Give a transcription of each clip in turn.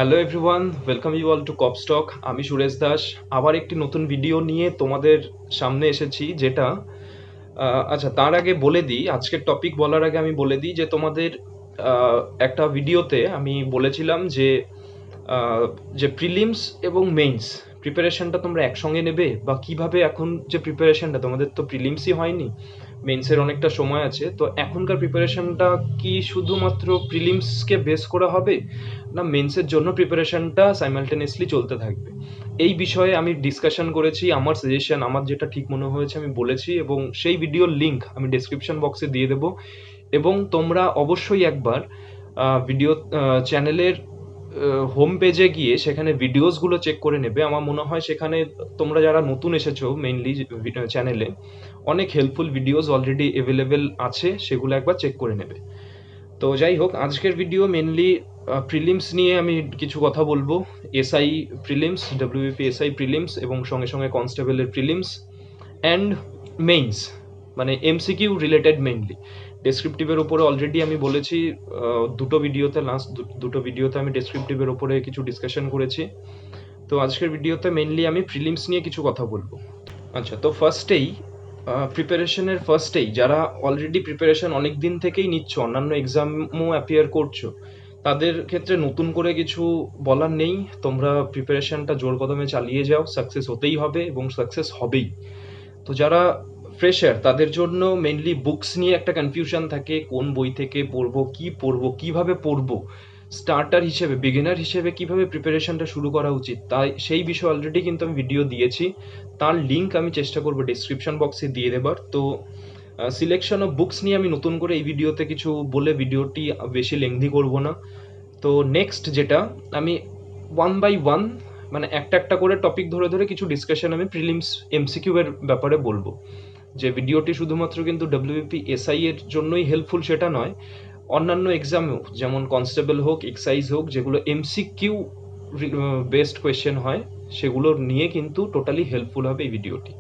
Hello everyone, welcome you all to কপস্টক। আমি সুরেশ দাস আবার একটি নতুন ভিডিও নিয়ে তোমাদের সামনে এসেছি। যেটা আচ্ছা, তার আগে বলে দিই, আজকের টপিক বলার আগে আমি বলে দিই যে তোমাদের একটা ভিডিওতে আমি বলেছিলাম যে আহ, যে প্রিলিমস এবং মেইনস প্রিপারেশনটা তোমরা একসঙ্গে নেবে, বা কিভাবে এখন যে প্রিপারেশনটা তোমাদের তো প্রিলিমসই হয়নি, মেন্সের অনেকটা সময় আছে, তো এখনকার প্রিপারেশনটা কি শুধুমাত্র প্রিলিমসকে বেস করা হবে, না মেন্সের জন্য প্রিপারেশনটা সাইমালটেনিয়াসলি চলতে থাকবে? এই বিষয়ে আমি ডিসকাশন করেছি, আমার সাজেশন, আমার যেটা ঠিক মনে হয়েছে আমি বলেছি, এবং সেই ভিডিওর লিঙ্ক আমি ডেসক্রিপশন বক্সে দিয়ে দেবো। এবং তোমরা অবশ্যই একবার ভিডিও চ্যানেলের হোম পেজে গিয়ে সেখানে ভিডিওসগুলো চেক করে নেবে। আমার মনে হয় সেখানে তোমরা যারা নতুন এসেছো মেইনলি চ্যানেলে, অনেক হেল্পফুল ভিডিওস অলরেডি অ্যাভেলেবেল আছে, সেগুলো একবার চেক করে নেবে। তো যাই হোক, আজকের ভিডিও মেনলি প্রিলিমস নিয়ে আমি কিছু কথা বলবো। SI prelims, WBP SI prelims, এবং সঙ্গে সঙ্গে কনস্টেবলের প্রিলিমস অ্যান্ড মেইনস, মানে এমসিকিউ রিলেটেড মেইনলি। ডেসক্রিপটিভের উপরে অলরেডি আমি বলেছি, দুটো ভিডিওতে, লাস্ট দুটো ভিডিওতে আমি ডেসক্রিপটিভের উপরে কিছু ডিসকাশন করেছি। তো আজকের ভিডিওতে মেইনলি আমি প্রিলিমস নিয়ে কিছু কথা বলবো। আচ্ছা, তো ফার্স্টেই যারা অলরেডি প্রিপারেশন অনেক দিন থেকেই নিচ্ছ, অন্যান্য এক্সামও অ্যাপিয়ার করছো, তাদের ক্ষেত্রে নতুন করে কিছু বলার নেই। তোমরা প্রিপারেশনটা জোর কদমে চালিয়ে যাও, সাকসেস হতেই হবে এবং সাকসেস হবেই। তো যারা ফ্রেশার তাদের জন্য মেইনলি বুকস নিয়ে একটা কনফিউশন থাকে, কোন বই থেকে পড়বো, কিভাবে পড়বো, স্টার্টার হিসেবে, বিগিনার হিসেবে কিভাবে প্রিপারেশনটা শুরু করা উচিত, তাই সেই বিষয়ে অলরেডি কিন্তু আমি ভিডিও দিয়েছি। তার লিঙ্ক আমি চেষ্টা করবো ডিসক্রিপশন বক্সে দিয়ে দেবার। তো সিলেকশন অফ বুকস নিয়ে আমি নতুন করে এই ভিডিওতে কিছু বলে ভিডিওটি বেশি লেংদি করব না। তো নেক্সট যেটা, আমি ওয়ান বাই ওয়ান, মানে একটা একটা করে টপিক ধরে ধরে কিছু ডিসকাশন আমি প্রিলিমস এমসিকিউ এর ব্যাপারে বলবো। যে ভিডিওটি শুধুমাত্র কিন্তু ডব্লিউবিপি এসআই এর জন্যই হেল্পফুল সেটা নয়, অন্যান্য এক্সামেও, যেমন কনস্টেবল হোক, এক্সাইজ হোক, যেগুলো এমসিকিউ বেসড কোয়েশ্চেন হয়, সেগুলো নিয়ে কিন্তু টোটালি হেল্পফুল হবে এই ভিডিওটি।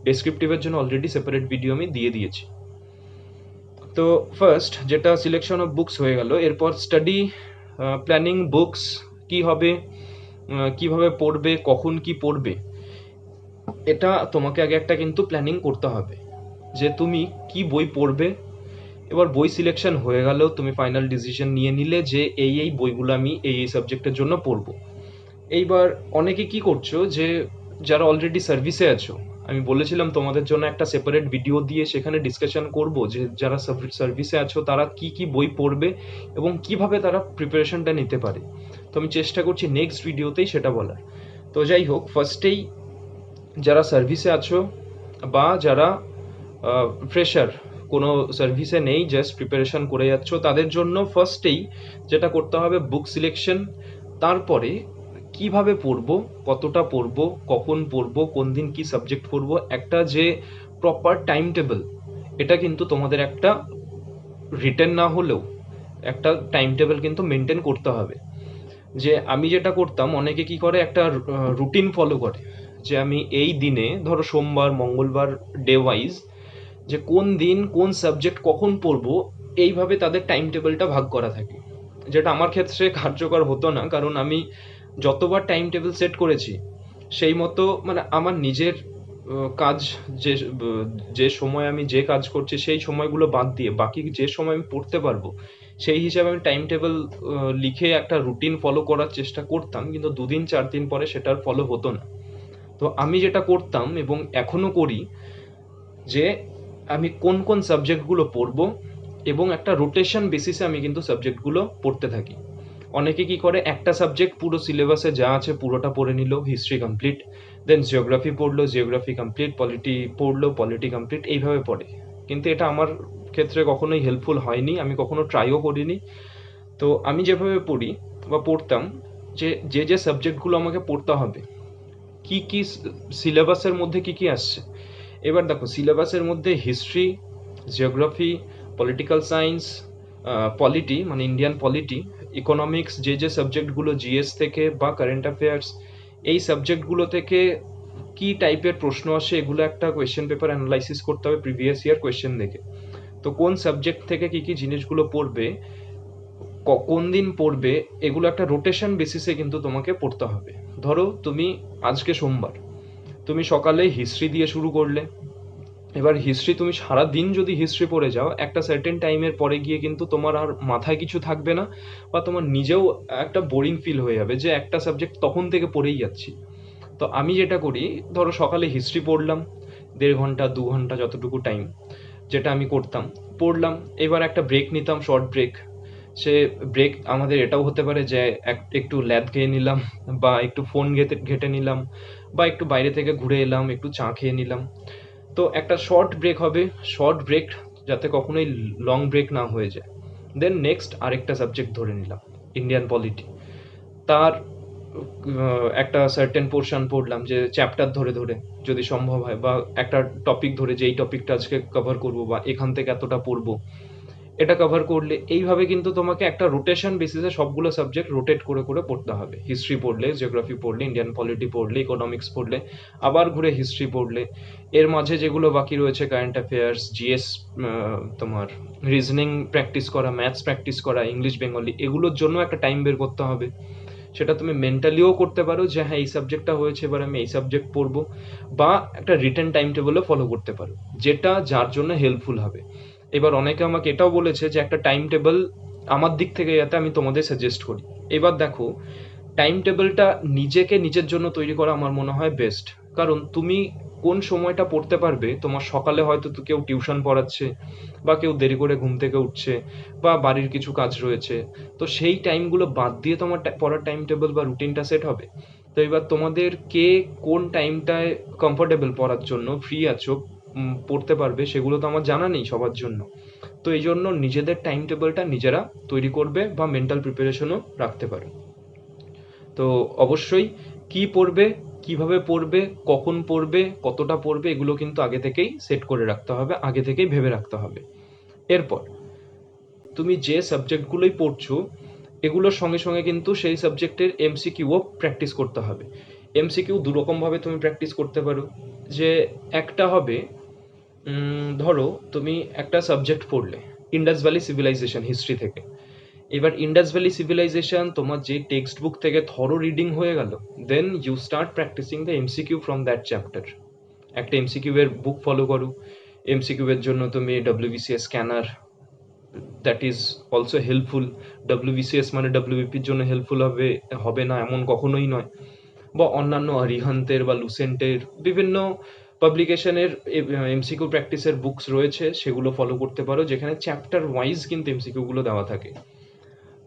ডেসক্রিপটিভের জন্য অলরেডি সেপারেট ভিডিও আমি দিয়ে দিয়েছি। তো ফার্স্ট যেটা, সিলেকশন অফ বুকস হয়ে গেল, এরপর স্টাডি প্ল্যানিং, বুকস কি হবে, কিভাবে পড়বে, কখন কি পড়বে, এটা তোমাকে আগে একটা কিন্তু প্ল্যানিং করতে হবে যে তুমি কি বই পড়বে। এবার বই সিলেকশন হয়ে গেল, তুমি ফাইনাল ডিসিশন নিয়ে নিলে যে এই এই বইগুলো আমি এই এই সাবজেক্টের জন্য পড়বো। এইবার অনেকে কি করছো, যে যারা অলরেডি সার্ভিসে আছো, আমি বলেছিলাম তোমাদের জন্য একটা সেপারেট ভিডিও দিয়ে সেখানে ডিসকাশন করব যে যারা সার্ভিসে আছো তারা কি কি বই পড়বে এবং কিভাবে তারা প্রিপারেশনটা নিতে পারে। তো আমি চেষ্টা করছি নেক্সট ভিডিওতেই সেটা বলার। তো যাই হোক, ফার্স্টেই যারা সার্ভিসে আছো বা যারা ফ্রেশার, কোনো সার্ভিসে নেই, জাস্ট প্রিপারেশন করে যাচ্ছ, তাদের জন্য ফার্স্টেই যেটা করতে হবে বুক সিলেকশন। তারপরে কিভাবে পড়বো, কতটা পড়বো, কখন পড়বো, কোন দিন কি সাবজেক্ট পড়বো, একটা যে প্রপার টাইম টেবিল, এটা কিন্তু তোমাদের একটা রিটেন না হলেও একটা টাইম টেবিল কিন্তু মেনটেন করতে হবে। যে আমি যেটা করতাম, অনেকে কি করে, একটা রুটিন ফলো করে, যে আমি এই দিনে, ধরো সোমবার, মঙ্গলবার, ডে ওয়াইজ, যে কোন দিন কোন সাবজেক্ট কখন পড়বো, এইভাবে তাদের টাইম টেবিলটা ভাগ করা থাকে। যেটা আমার ক্ষেত্রে কার্যকর হতো না, কারণ আমি যতবার টাইম টেবিল সেট করেছি সেই মতো, মানে আমার নিজের কাজ, যে যে সময় আমি যে কাজ করছি সেই সময়গুলো বাদ দিয়ে বাকি যে সময় আমি পড়তে পারবো, সেই হিসাবে আমি টাইম টেবিল লিখে একটা রুটিন ফলো করার চেষ্টা করতাম, কিন্তু 2 দিন 4 দিন পরে সেটার ফলো হতো না। তো আমি যেটা করতাম এবং এখনো করি, যে আমি কোন কোন সাবজেক্টগুলো পড়বো এবং একটা রোটেশন বেসিসে আমি কিন্তু সাবজেক্টগুলো পড়তে থাকি। অনেকে কি করে, একটা সাবজেক্ট পুরো সিলেবাসে যা আছে পুরোটা পড়ে নিল, হিস্ট্রি কমপ্লিট, দেন জিওগ্রাফি পড়লো, জিওগ্রাফি কমপ্লিট, পলিটি পড়লো, পলিটি কমপ্লিট, এইভাবে পড়ে। কিন্তু এটা আমার ক্ষেত্রে কখনোই হেল্পফুল হয়নি, আমি কখনো ট্রাইও করিনি। তো আমি যেভাবে পড়ি বা পড়তাম, যে যে যে সাবজেক্টগুলো আমাকে পড়তে হবে, কি কি সিলেবাসের মধ্যে কি কি আসছে। এবার দেখো, সিলেবাসের মধ্যে history, geography, political science, polity মানে ইন্ডিয়ান পলিটি, ইকোনমিক্স, যে যে সাবজেক্টগুলো জিএস থেকে বা কারেন্ট অ্যাফেয়ার্স, এই সাবজেক্টগুলো থেকে কি টাইপের প্রশ্ন আসে, এগুলো একটা কোয়েশ্চেন পেপার অ্যানালাইসিস করতে হবে প্রিভিয়াস ইয়ার কোয়েশ্চেন দেখে। তো কোন সাবজেক্ট থেকে কি কি জিনিসগুলো পড়বে, কোন দিন পড়বে এগুলো একটা রোটেশন বেসিসে কিন্তু তোমাকে পড়তে হবে। ধরো তুমি আজকে সোমবার, তুমি সকালে হিস্ট্রি দিয়ে শুরু করলে, এবার হিস্ট্রি তুমি সারা দিন যদি হিস্ট্রি পড়ে যাও, একটা সার্টেন টাইমের পরে গিয়ে কিন্তু তোমার আর মাথায় কিছু থাকবে না, বা তোমার নিজেও একটা বোরিং ফিল হয়ে যাবে যে একটা সাবজেক্ট তখন থেকে পড়েই যাচ্ছি। তো আমি যেটা করি, ধরো সকালে হিস্ট্রি পড়লাম 1.5 ঘন্টা 2 ঘন্টা যতটুকু টাইম, যেটা আমি করতাম, পড়লাম। এবার একটা ব্রেক নিতাম, শর্ট ব্রেক। সে ব্রেক আমাদের এটাও হতে পারে যে একটু ল্যাদ খেয়ে নিলাম, বা একটু ফোন ঘেটে ঘেটে নিলাম, বা একটু বাইরে থেকে ঘুরে এলাম, একটু চা খেয়ে নিলাম। তো একটা শর্ট ব্রেক হবে, শর্ট ব্রেক যাতে কখনোই লং ব্রেক না হয়ে যায়। দেন নেক্সট আরেকটা সাবজেক্ট ধরে নিলাম, ইন্ডিয়ান পলিটি। তার একটা সার্টেন পোর্শন পড়লাম, যে চ্যাপ্টার ধরে ধরে যদি সম্ভব হয়, বা একটা টপিক ধরে যে এই টপিকটা আজকে কভার করব, বা এখান থেকে এতটা পড়বো, এটা কভার করলে এইভাবে কিন্তু তোমাকে একটা রোটেশন বেসিসে সবগুলো সাবজেক্ট রোটেট করে করে পড়তে হবে। হিস্ট্রি পড়লে, জিওগ্রাফি পড়লে, ইন্ডিয়ান পলিটি পড়লে, ইকোনমিক্স পড়লে, আবার ঘুরে হিস্ট্রি পড়লে, এর মাঝে যেগুলো বাকি রয়েছে কারেন্ট অ্যাফেয়ার্স, জিএস, তোমার রিজনিং প্র্যাকটিস করা, ম্যাথস প্র্যাকটিস করা, ইংলিশ বেঙ্গলি, এগুলোর জন্য একটা টাইম বের করতে হবে। সেটা তুমি মেন্টালিও করতে পারো যে হ্যাঁ এই সাবজেক্টটা হয়েছে, এবার আমি এই সাবজেক্ট পড়বো, বা একটা রিটেন টাইম টেবিলও ফলো করতে পারো, যেটা যার জন্য হেল্পফুল হবে। এবার অনেকে আমাকে এটাও বলেছে যে একটা টাইম টেবিল আমার দিক থেকে যাতে আমি তোমাদের সাজেস্ট করি। এবার দেখো, টাইম টেবিলটা নিজেকে নিজের জন্য তৈরি করা আমার মনে হয় বেস্ট। কারণ তুমি কোন সময়টা পড়তে পারবে, তোমার সকালে হয়তো তো কেউ টিউশন পড়াচ্ছে, বা কেউ দেরি করে ঘুম থেকে উঠছে, বা বাড়ির কিছু কাজ রয়েছে। তো সেই টাইমগুলো বাদ দিয়ে তোমার পড়ার টাইম টেবিল বা রুটিনটা সেট হবে। তো এবার তোমাদের কে কোন টাইমটায় কমফোর্টেবল পড়ার জন্য ফ্রি আছো, পড়তে পারবে, সেগুলো তো আমার জানা নেই সবার জন্য। তো এই জন্য নিজেদের টাইম টেবিলটা নিজেরা তৈরি করবে, বা মেন্টাল প্রিপারেশনও রাখতে পারো। তো অবশ্যই কি পড়বে, কিভাবে পড়বে, কখন পড়বে, কতটা পড়বে, এগুলো কিন্তু আগে থেকেই সেট করে রাখতে হবে, আগে থেকেই ভেবে রাখতে হবে। এরপর তুমি যে সাবজেক্টগুলোই পড়ছো, এগুলোর সঙ্গে সঙ্গে কিন্তু সেই সাবজেক্টের এমসিকিউও প্র্যাকটিস করতে হবে। এমসিকিউ দুরকমভাবে তুমি প্র্যাকটিস করতে পারো। যে একটা হবে, ধরো তুমি একটা সাবজেক্ট পড়লে, ইন্ডাস ভ্যালি সিভিলাইজেশন হিস্ট্রি থেকে। এবার ইন্ডাস ভ্যালি সিভিলাইজেশন তোমার যে টেক্সট বুক থেকে থরো রিডিং হয়ে গেল, then you start practising the MCQ from that chapter. একটা এমসিকিউ এর বুক ফলো করো। এমসিকিউ এর জন্য তুমি WBCS scanner, that is also helpful. WBCS মানে ডব্লিউবিপির জন্য হেল্পফুল হবে হবে না এমন কখনোই নয়। বা অন্যান্য অরিহান্তের বা লুসেন্টের বিভিন্ন পাবলিকেশনের এমসিকিউ প্র্যাকটিসের বুকস রয়েছে, সেগুলো ফলো করতে পারো, যেখানে চ্যাপ্টার ওয়াইজ কিন্তু এমসিকিউ গুলো দেওয়া থাকে।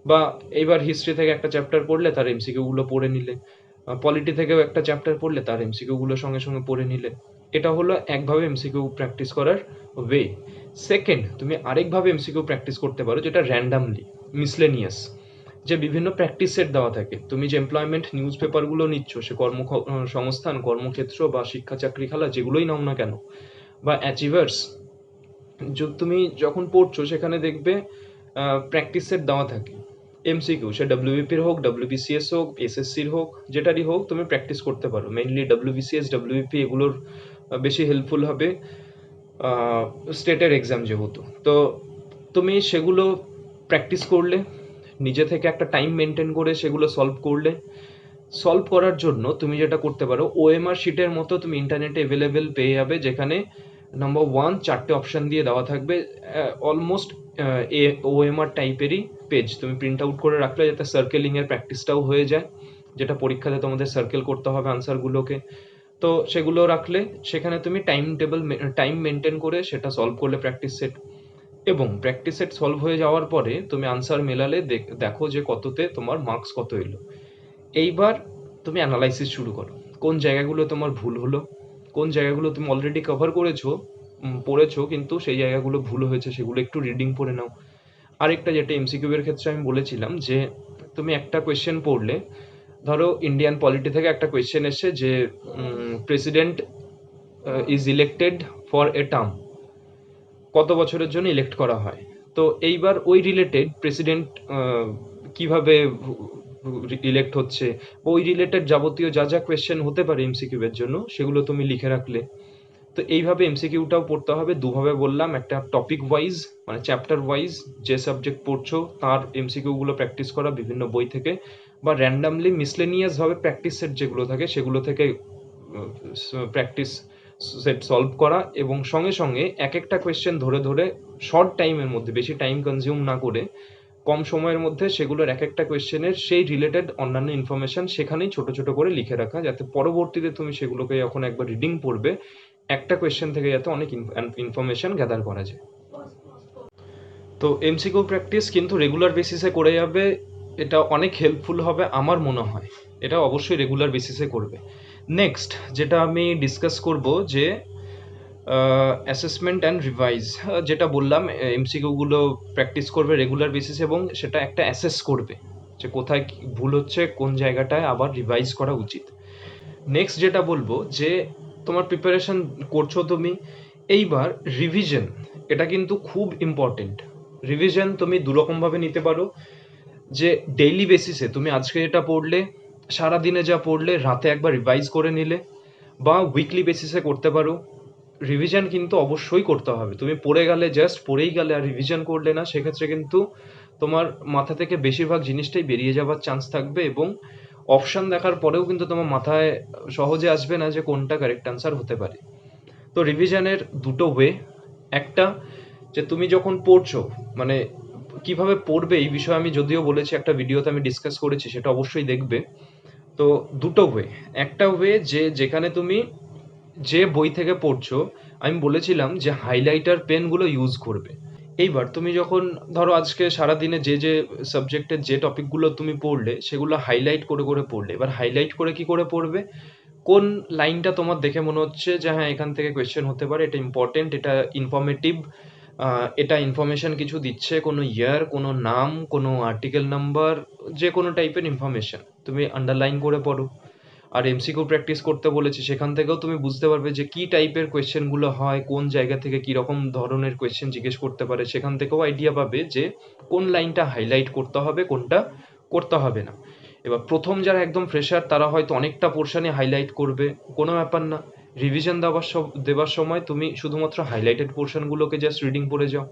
বা এবার হিস্ট্রি থেকে একটা চ্যাপ্টার পড়লে তার এমসিকিউ গুলো পড়ে নিলে, পলিটি থেকেও একটা চ্যাপ্টার পড়লে তার এমসিকিউ গুলো সঙ্গে সঙ্গে পড়ে নিলে। এটা হলো একভাবে এমসিকিউ প্র্যাকটিস করার ওয়ে। সেকেন্ড, তুমি আরেকভাবে এমসিকিউ প্র্যাকটিস করতে পারো, যেটা র্যান্ডামলি মিসলেনিয়াস, যে বিভিন্ন প্র্যাকটিস সেট দেওয়া থাকে। তুমি যে এমপ্লয়মেন্ট নিউজ পেপারগুলো নিচ্ছ, সে সংস্থান, কর্মক্ষেত্র, বা শিক্ষা চাকরি খেলা যেগুলোই নাও না কেন, বা অ্যাচিভার্স, তুমি যখন পড়ছো সেখানে দেখবে প্র্যাকটিস সেট দেওয়া থাকে। এমসিকিউ সে ডব্লিউবিপির হোক, ডব্লিউবিসিএস হোক, এসএসসির হোক, যেটারই হোক, তুমি প্র্যাকটিস করতে পারো। মেইনলি ডব্লিউবিসিএস ডব্লিউবিপি এগুলোর বেশি হেল্পফুল হবে স্টেটের এক্সাম যেহেতু। তো তুমি সেগুলো প্র্যাকটিস করলে, নিজে থেকে একটা টাইম মেনটেন করে সেগুলো সলভ করলে। সলভ করার জন্য তুমি যেটা করতে পারো, ওএমআর শিটের মতো তুমি ইন্টারনেটে অ্যাভেলেবেল পেয়ে যাবে, যেখানে নাম্বার 1 4টে অপশন দিয়ে দেওয়া থাকবে, অলমোস্ট ওএমআর টাইপেরই পেজ। তুমি প্রিন্ট আউট করে রাখলে, যাতে সার্কেলিং এর প্র্যাকটিসটাও হয়ে যায়, যেটা পরীক্ষাতে তোমাদের সার্কেল করতে হবে আনসারগুলোকে। তো সেগুলো রাখলে সেখানে তুমি টাইম মেনটেন করে সেটা সলভ করলে প্র্যাকটিস সেট। এবং প্র্যাকটিস সেট সলভ হয়ে যাওয়ার পরে তুমি আনসার মেলালে, দেখো যে কততে তোমার মার্কস কত এলো। এইবার তুমি অ্যানালাইসিস শুরু করো, কোন জায়গাগুলো তোমার ভুল হলো, কোন জায়গাগুলো তুমি অলরেডি কভার করেছো, পড়েছো, কিন্তু সেই জায়গাগুলো ভুল হয়েছে, সেগুলো একটু রিডিং পড়ে নাও। আরেকটা যেটা এমসিকিউ এর ক্ষেত্রে আমি বলেছিলাম, যে তুমি একটা কোয়েশ্চেন পড়লে, ধরো ইন্ডিয়ান পলিটি থেকে একটা কোয়েশ্চেন এসে যে president is elected for a term, কত বছরের জন্য ইলেক্ট করা হয়। তো এইবার ওই রিলেটেড প্রেসিডেন্ট কিভাবে ইলেক্ট হচ্ছে, ওই রিলেটেড যাবতীয় যা যা কোয়েশ্চেন হতে পারে এমসিকিউ এর জন্য, সেগুলো তুমি লিখে রাখলে। তো এইভাবে এমসিকিউটাও পড়তে হবে, দুভাবে বললাম, একটা টপিক ওয়াইজ মানে চ্যাপ্টার ওয়াইজ যে সাবজেক্ট পড়ছো তার এমসিকিউগুলো প্র্যাকটিস করা বিভিন্ন বই থেকে, বা র্যান্ডামলি মিসলেনিয়াসভাবে প্র্যাকটিস সেট যেগুলো থাকে সেগুলো থেকে প্র্যাকটিস সেট সলভ করা, এবং সঙ্গে সঙ্গে এক একটা কোয়েশ্চেন ধরে ধরে শর্ট টাইমের মধ্যে, বেশি টাইম কনজিউম না করে কম সময়ের মধ্যে সেগুলোর এক একটা কোয়েশ্চেনের সেই রিলেটেড অন্যান্য ইনফরমেশন সেখানেই ছোট ছোট করে লিখে রাখা, যাতে পরবর্তীতে তুমি সেগুলোকে যখন একবার রিডিং পড়বে একটা কোয়েশ্চেন থেকে যাতে অনেক ইনফরমেশন গ্যাদার করা যায়। তো এমসিকিউ প্র্যাকটিস কিন্তু রেগুলার বেসিসে করে যাবে, এটা অনেক হেল্পফুল হবে আমার মনে হয়, এটা অবশ্যই রেগুলার বেসিসে করবে। নেক্সট যেটা আমি ডিসকাস করব যে অ্যাসেসমেন্ট অ্যান্ড রিভাইজ, যেটা বললাম এমসিকিউগুলো প্র্যাকটিস করবে রেগুলার বেসিসে এবং সেটা একটা অ্যাসেস করবে যে কোথায় ভুল হচ্ছে, কোন জায়গাটায় আবার রিভাইজ করা উচিত। নেক্সট যেটা বলবো যে তোমার প্রিপারেশন করছো তুমি, এইবার রিভিশন, এটা কিন্তু খুব ইম্পর্টেন্ট। রিভিশন তুমি দুরকমভাবে নিতে পারো, যে ডেইলি বেসিসে তুমি আজকে যেটা পড়লে, সারাদিনে যা পড়লে রাতে একবার রিভাইজ করে নিলে, বা উইকলি বেসিসে করতে পারো। রিভিশন কিন্তু অবশ্যই করতে হবে, তুমি পড়ে গেলে জাস্ট পড়েই গেলে আর রিভিশন করলে না, সেক্ষেত্রে কিন্তু তোমার মাথা থেকে বেশিরভাগ জিনিসটাই বেরিয়ে যাওয়ার চান্স থাকবে, এবং অপশান দেখার পরেও কিন্তু তোমার মাথায় সহজে আসবে না যে কোনটা কারেক্ট অ্যান্সার হতে পারে। তো রিভিশনের দুটো ওয়ে, একটা যে তুমি যখন পড়ছো মানে কিভাবে পড়বে এই বিষয়ে আমি যদিও বলেছি, একটা ভিডিওতে আমি ডিসকাস করেছি, সেটা অবশ্যই দেখবে। তো দুটো ওয়ে, একটা ওয়ে যে যেখানে তুমি যে বই থেকে পড়ছো, আমি বলেছিলাম যে হাইলাইটার পেনগুলো ইউজ করবে। এইবার তুমি যখন ধরো আজকে সারাদিনে যে যে সাবজেক্টের যে টপিকগুলো তুমি পড়লে সেগুলো হাইলাইট করে করে পড়লে, এবার হাইলাইট করে কি করে পড়বে, কোন লাইনটা তোমার দেখে মনে হচ্ছে যে হ্যাঁ এখান থেকে কোয়েশ্চেন হতে পারে, এটা ইম্পর্টেন্ট, এটা ইনফরমেটিভ, এটা ইনফরমেশন কিছু দিচ্ছে, কোনো ইয়ার, কোনো নাম, কোনো আর্টিকেল নাম্বার, যে কোনো টাইপের ইনফরমেশন তুমি আন্ডারলাইন করে পড়ো। আর এমসিকিউ প্র্যাকটিস করতে বলেছি, সেখান থেকেও তুমি বুঝতে পারবে যে কি টাইপের কোয়েশ্চেনগুলো হয়, কোন জায়গা থেকে কি রকম ধরনের কোয়েশ্চেন জিজ্ঞেস করতে পারে, সেখান থেকেও আইডিয়া পাবে যে কোন লাইনটা হাইলাইট করতে হবে, কোনটা করতে হবে না। এবার প্রথম যারা একদম ফ্রেশার তারা হয়তো অনেকটা পোর্শনে হাইলাইট করবে, কোনো ব্যাপার না, রিভিশন দেওয়ার সময় তুমি শুধুমাত্র হাইলাইটেড পোর্শনগুলোকে জাস্ট রিডিং পড়ে যাও।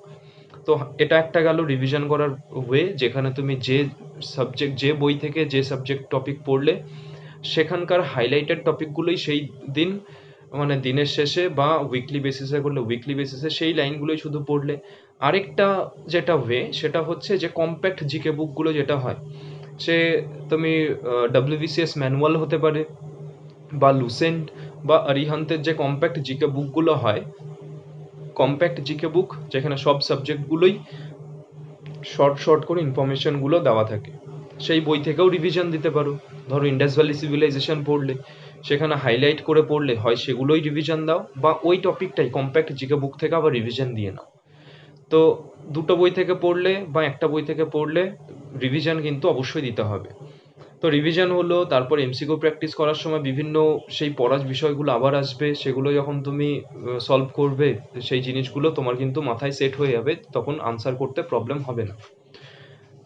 তো এটা একটা গেল রিভিশন করার ওয়ে, যেখানে তুমি যে সাবজেক্ট, যে বই থেকে যে সাবজেক্ট টপিক পড়লে সেখানকার হাইলাইটেড টপিকগুলোই সেই দিন মানে দিনের শেষে, বা উইকলি বেসিসে করলে উইকলি বেসিসে সেই লাইনগুলোই শুধু পড়লে। আরেকটা যেটা ওয়ে সেটা হচ্ছে যে কম্প্যাক্ট জিকে বুকগুলো যেটা হয়, সে তুমি ডব্লিউবিসিএস ম্যানুয়াল হতে পারে, বা লুসেন্ট বা আরিহান্তের যে কম্প্যাক্ট জিকে বুকগুলো হয়, কম্প্যাক্ট জিকে বুক যেখানে সব সাবজেক্টগুলোই শর্ট শর্ট করে ইনফরমেশনগুলো দেওয়া থাকে, সেই বই থেকেও রিভিশন দিতে পারো। ধরো ইন্ডাস ভ্যালি সিভিলাইজেশন পড়লে, সেখানে হাইলাইট করে পড়লে হয় সেগুলোই রিভিশন দাও, বা ওই টপিকটাই কম্প্যাক্ট জিকে বুক থেকে আবার রিভিশন দিয়ে নাও। তো দুটো বই থেকে পড়লে বা একটা বই থেকে পড়লে রিভিশন কিন্তু অবশ্যই দিতে হবে। তো রিভিশন হলো, তারপর এমসিকিউ প্র্যাকটিস করার সময় বিভিন্ন সেই পড়ার বিষয়গুলো আবার আসবে, সেগুলো যখন তুমি সলভ করবে সেই জিনিসগুলো তোমার কিন্তু মাথায় সেট হয়ে যাবে, তখন আনসার করতে প্রবলেম হবে না।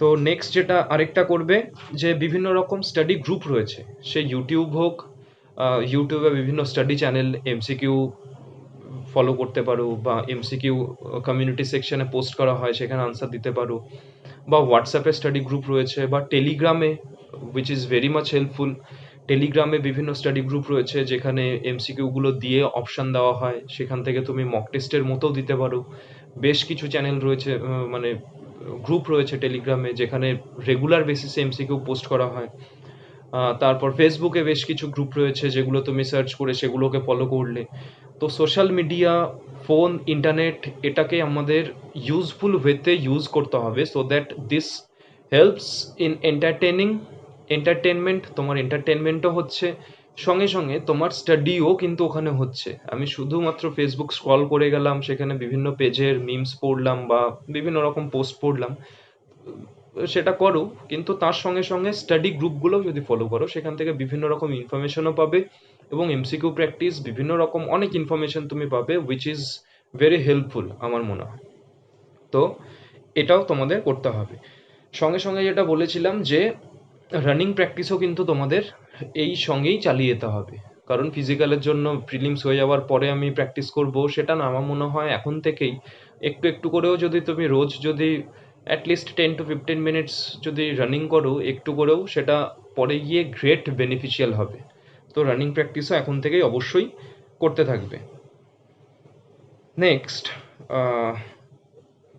তো নেক্সট যেটা আরেকটা করবে, যে বিভিন্ন রকম স্টাডি গ্রুপ রয়েছে, সে ইউটিউব হোক, ইউটিউবে বিভিন্ন স্টাডি চ্যানেল এমসিকিউ ফলো করতে পারো, বা এমসিকিউ কমিউনিটি সেকশনে পোস্ট করা হয় সেখানে আনসার দিতে পারো, বা হোয়াটসঅ্যাপে স্টাডি গ্রুপ রয়েছে, বা টেলিগ্রামে, which is very much helpful. টেলিগ্রামে বিভিন্ন স্টাডি গ্রুপ রয়েছে যেখানে এমসিকিউগুলো দিয়ে অপশান দেওয়া হয়, সেখান থেকে তুমি মক টেস্টের মতোও দিতে পারো। বেশ কিছু চ্যানেল রয়েছে, মানে গ্রুপ রয়েছে টেলিগ্রামে যেখানে রেগুলার বেসিসে এমসিকিউ পোস্ট করা হয়। তারপর ফেসবুকে বেশ কিছু গ্রুপ রয়েছে যেগুলো তুমি সার্চ করে সেগুলোকে ফলো করলে। তো সোশ্যাল মিডিয়া, ফোন, ইন্টারনেট, এটাকে আমাদের ইউজফুল ওয়েতে ইউজ করতে হবে, so that this helps in entertainment, তোমার এন্টারটেনমেন্টও হচ্ছে, সঙ্গে সঙ্গে তোমার স্টাডিও কিন্তু ওখানে হচ্ছে। আমি শুধুমাত্র ফেসবুক স্ক্রল করে গেলাম, সেখানে বিভিন্ন পেজের মিমস পড়লাম বা বিভিন্ন রকম পোস্ট পড়লাম, সেটা করো, কিন্তু তার সঙ্গে সঙ্গে স্টাডি গ্রুপগুলোও যদি ফলো করো সেখান থেকে বিভিন্ন রকম ইনফরমেশনও পাবে, এবং এমসিকিউ প্র্যাকটিস বিভিন্ন রকম অনেক ইনফরমেশন তুমি পাবে, উইচ ইজ ভেরি হেল্পফুল আমার মনে হয়। তো এটাও তোমাদের করতে হবে। সঙ্গে সঙ্গে যেটা বলেছিলাম যে রানিং প্র্যাকটিসও কিন্তু তোমাদের এই সঙ্গেই চালিয়ে যেতে হবে, কারণ ফিজিক্যালের জন্য প্রিলিমস হয়ে যাওয়ার পরে আমি প্র্যাকটিস করব সেটা না। আমার মনে হয় এখন থেকেই একটু একটু করেও যদি তুমি রোজ যদি অ্যাটলিস্ট 10 to 15 মিনিটস যদি রানিং করো একটু করেও, সেটা পরে গিয়ে গ্রেট বেনিফিশিয়াল হবে। তো রানিং প্র্যাকটিসও এখন থেকেই অবশ্যই করতে থাকবে। Next,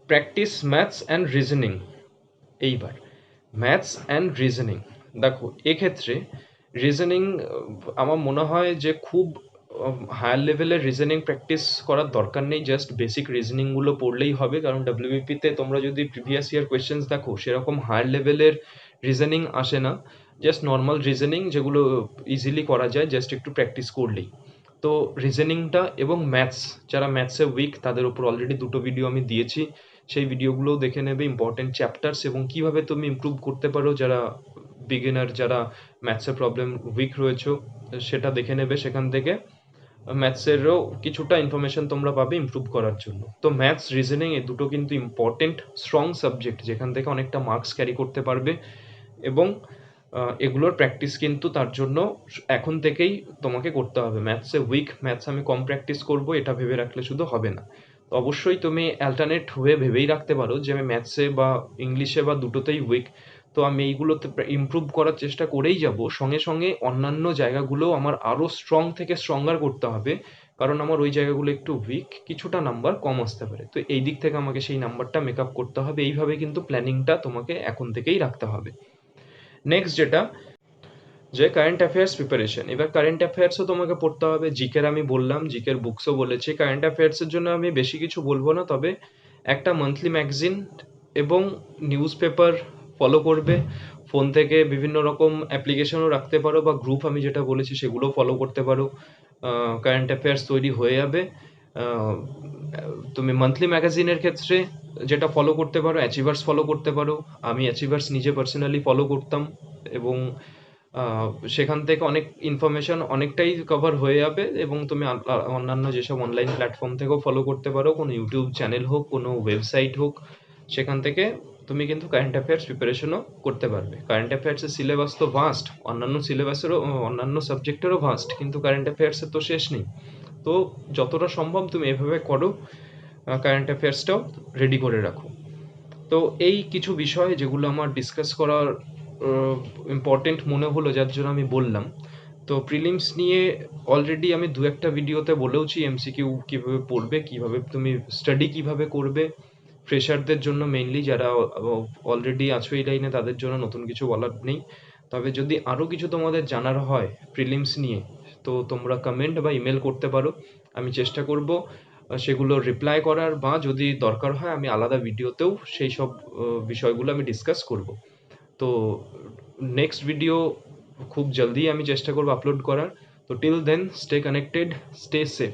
practice maths and reasoning. এইবার ম্যাথস অ্যান্ড রিজনিং, দেখো এক্ষেত্রে রিজনিং আমার মনে হয় যে খুব হায়ার লেভেলের রিজনিং প্র্যাকটিস করার দরকার নেই, জাস্ট বেসিক রিজনিংগুলো পড়লেই হবে। কারণ ডাব্লিউবিপিতে তোমরা যদি প্রিভিয়াস ইয়ার কোয়েশ্চেন্স দেখো সেরকম হায়ার লেভেলের রিজনিং আসে না, জাস্ট নর্মাল রিজনিং যেগুলো ইজিলি করা যায় জাস্ট একটু প্র্যাকটিস করলেই। তো রিজনিংটা এবং ম্যাথস, যারা ম্যাথসে উইক তাদের উপর অলরেডি দুটো ভিডিও আমি দিয়েছি, সেই ভিডিওগুলোও দেখে নেবে, ইম্পর্টেন্ট চ্যাপ্টার্স এবং কিভাবে তুমি ইমপ্রুভ করতে পারো যারা বিগিনার, যারা ম্যাথসের প্রবলেম উইক রয়েছো সেটা দেখে নেবে। সেখান থেকে ম্যাথসেরও কিছুটা ইনফরমেশন তোমরা পাবে ইমপ্রুভ করার জন্য। তো ম্যাথস রিজনিং এই দুটো কিন্তু ইম্পর্টেন্ট স্ট্রং সাবজেক্ট, যেখান থেকে অনেকটা মার্কস ক্যারি করতে পারবে। এবং এগুলোর প্র্যাকটিস কিন্তু তার জন্য এখন থেকেই তোমাকে করতে হবে। ম্যাথসে উইক, ম্যাথস আমি কম প্র্যাকটিস করব এটা ভেবে রাখলে শুধু হবে না। তো অবশ্যই তুমি অ্যাল্টারনেট হয়ে ভেবেই রাখতে পারো যে আমি ম্যাথসে বা ইংলিশে বা দুটোতেই উইক, তো আমি এইগুলোতে ইমপ্রুভ করার চেষ্টা করেই যাব। সঙ্গে সঙ্গে অন্যান্য জায়গাগুলো আমার আরও স্ট্রং থেকে স্ট্রঙ্গার করতে হবে, কারণ আমার ওই জায়গাগুলো একটু উইক, কিছুটা নাম্বার কম আসতে পারে। তো এই দিক থেকে আমাকে সেই নাম্বারটা মেক আপ করতে হবে। এইভাবে কিন্তু প্ল্যানিংটা তোমাকে এখন থেকেই রাখতে হবে। নেক্সট যেটা, যে কারেন্ট অ্যাফেয়ার্স প্রিপারেশন। এবার কারেন্ট অ্যাফেয়ার্সও তোমাকে পড়তে হবে। জিকের আমি বললাম, জিকের বুকসও বলেছি। কারেন্ট অ্যাফেয়ার্সের জন্য আমি বেশি কিছু বলবো না, তবে একটা মান্থলি ম্যাগাজিন এবং নিউজ পেপার ফলো করবে। ফোন থেকে বিভিন্ন রকম অ্যাপ্লিকেশনও রাখতে পারো, বা গ্রুপ আমি যেটা বলেছি সেগুলো ফলো করতে পারো। কারেন্ট অ্যাফেয়ার্স তৈরি হয়ে যাবে। তুমি মান্থলি ম্যাগাজিনের ক্ষেত্রে যেটা ফলো করতে পারো, অ্যাচিভার্স ফলো করতে পারো। আমি অ্যাচিভার্স নিজে পার্সোনালি ফলো করতাম, এবং সেখান থেকে অনেক ইনফরমেশন অনেকটাই কভার হয়ে যাবে। এবং তুমি অন্যান্য যেসব অনলাইন প্ল্যাটফর্ম থেকেও ফলো করতে পারো, কোনো ইউটিউব চ্যানেল হোক, কোনো ওয়েবসাইট হোক, সেখান থেকে তুমি কিন্তু কারেন্ট অ্যাফেয়ার্স প্রিপারেশনও করতে পারবে। কারেন্ট অ্যাফেয়ার্সের সিলেবাস তো ভাস্ট, অন্যান্য সিলেবাসেরও, অন্যান্য সাবজেক্টেরও ভাস্ট, কিন্তু কারেন্ট অ্যাফেয়ার্সের তো শেষ নেই। তো যতটা সম্ভব তুমি এভাবে করো, কারেন্ট অ্যাফেয়ার্সটাও রেডি করে রাখো। তো এই কিছু বিষয় যেগুলো আমার ডিসকাস করার ইম্পর্টেন্ট মনে হলো, যার জন্য আমি বললাম। তো প্রিলিমস নিয়ে অলরেডি আমি দু একটা ভিডিওতে বলেওছি এমসিকিউ কীভাবে পড়বে, কীভাবে তুমি স্টাডি কীভাবে করবে। ফ্রেশারদের জন্য মেইনলি, যারা অলরেডি আছো এই লাইনে তাদের জন্য নতুন কিছু বলার নেই। তবে যদি আরও কিছু তোমাদের জানার হয় প্রিলিমস নিয়ে, তো তোমরা কমেন্ট বা ইমেল করতে পারো। আমি চেষ্টা করব সেগুলো রিপ্লাই করার, বা যদি দরকার হয় আমি আলাদা ভিডিওতেও সেই সব বিষয়গুলো আমি ডিসকাস করব। তো নেক্সট ভিডিও খুব জলদি আমি চেষ্টা করব আপলোড করার। তো till then, stay connected, stay safe.